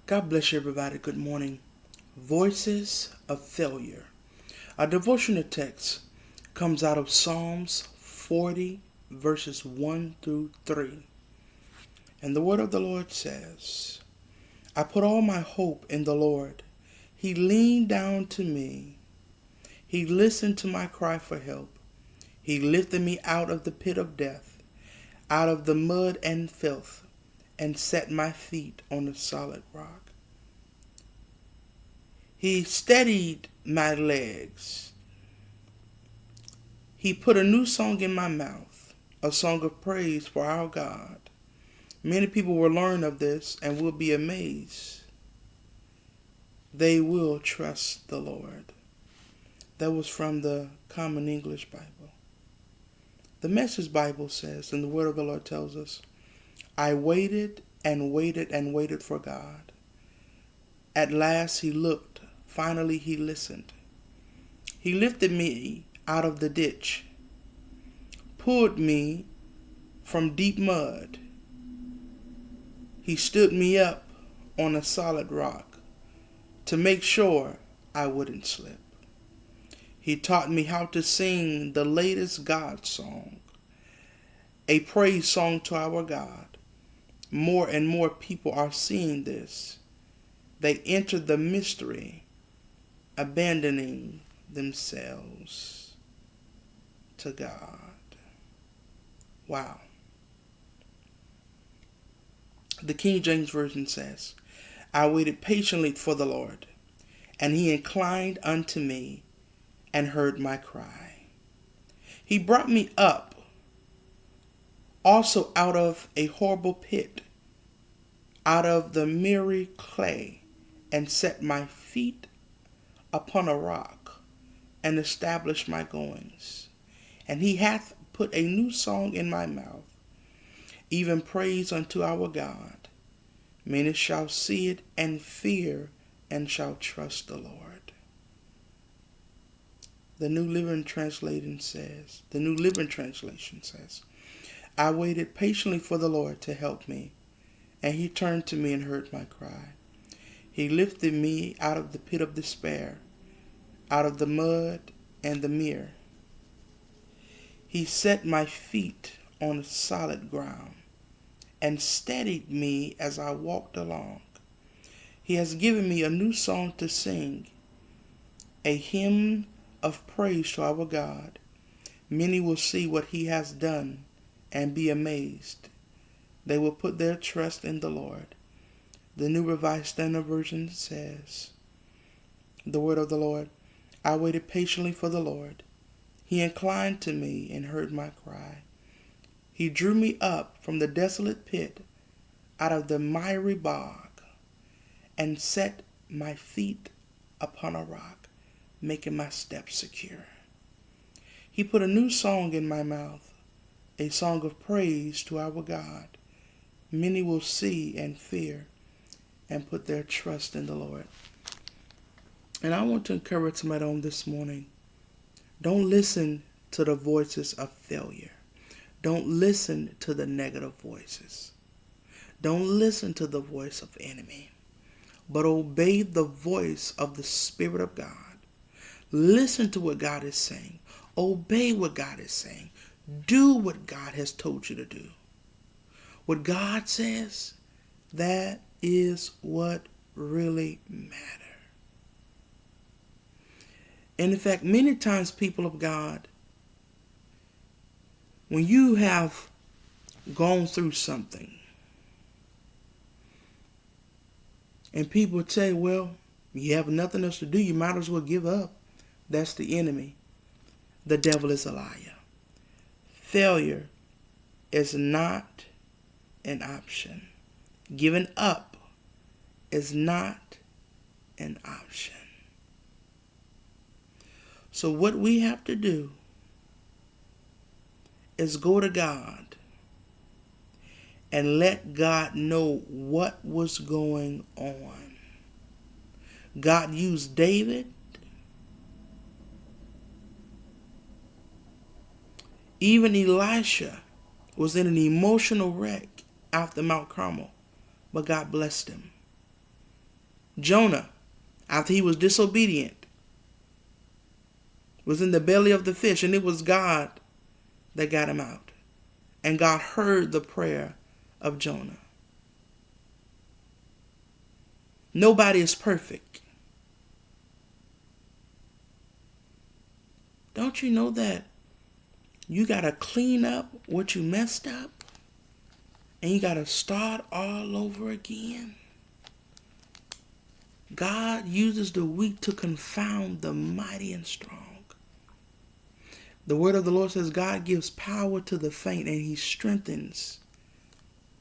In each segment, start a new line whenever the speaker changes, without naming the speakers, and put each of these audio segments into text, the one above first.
God bless you, everybody. Good morning. Voices of Failure. Our devotional text comes out of Psalms 40, verses 1 through 3. And the word of the Lord says, I put all my hope in the Lord. He leaned down to me. He listened to my cry for help. He lifted me out of the pit of death, out of the mud and filth, and set my feet on a solid rock. He steadied my legs. He put a new song in my mouth, a song of praise for our God. Many people will learn of this and will be amazed. They will trust the Lord. That was from the Common English Bible. The Message Bible says, and the word of the Lord tells us, I waited and waited and waited for God. At last he looked. Finally he listened. He lifted me out of the ditch, pulled me from deep mud. He stood me up on a solid rock to make sure I wouldn't slip. He taught me how to sing the latest God song, a praise song to our God. More and more people are seeing this. They enter the mystery, abandoning themselves to God. Wow. The King James Version says, I waited patiently for the Lord, and he inclined unto me and heard my cry. He brought me up also out of a horrible pit, out of the miry clay, and set my feet upon a rock, and established my goings. And he hath put a new song in my mouth, even praise unto our God. Many shall see it and fear, and shall trust the Lord. The New Living Translation says, I waited patiently for the Lord to help me, and he turned to me and heard my cry. He lifted me out of the pit of despair, out of the mud and the mire. He set my feet on solid ground and steadied me as I walked along. He has given me a new song to sing, a hymn of praise to our God. Many will see what he has done and be amazed. They will put their trust in the Lord. The New Revised Standard Version says, the word of the Lord, I waited patiently for the Lord. He inclined to me and heard my cry. He drew me up from the desolate pit, out of the miry bog, and set my feet upon a rock, making my steps secure. He put a new song in my mouth, a song of praise to our God. Many will see and fear and put their trust in the Lord. And I want to encourage somebody on this morning. Don't listen to the voices of failure. Don't listen to the negative voices. Don't listen to the voice of enemy, but obey the voice of the Spirit of God. Listen to what God is saying. Obey what God is saying. Do what God has told you to do. What God says, that is what really matters. And in fact, many times, people of God, when you have gone through something, and people say, well, you have nothing else to do, you might as well give up. That's the enemy. The devil is a liar. Failure is not an option. Giving up is not an option. So what we have to do is go to God and let God know what was going on. God used David. Even Elisha was in an emotional wreck after Mount Carmel, but God blessed him. Jonah, after he was disobedient, was in the belly of the fish, and it was God that got him out. And God heard the prayer of Jonah. Nobody is perfect. Don't you know that you got to clean up what you messed up? And you got to start all over again? God uses the weak to confound the mighty and strong. The word of the Lord says God gives power to the faint and he strengthens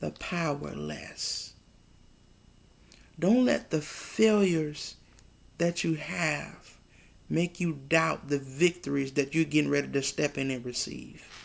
the powerless. Don't let the failures that you have make you doubt the victories that you're getting ready to step in and receive.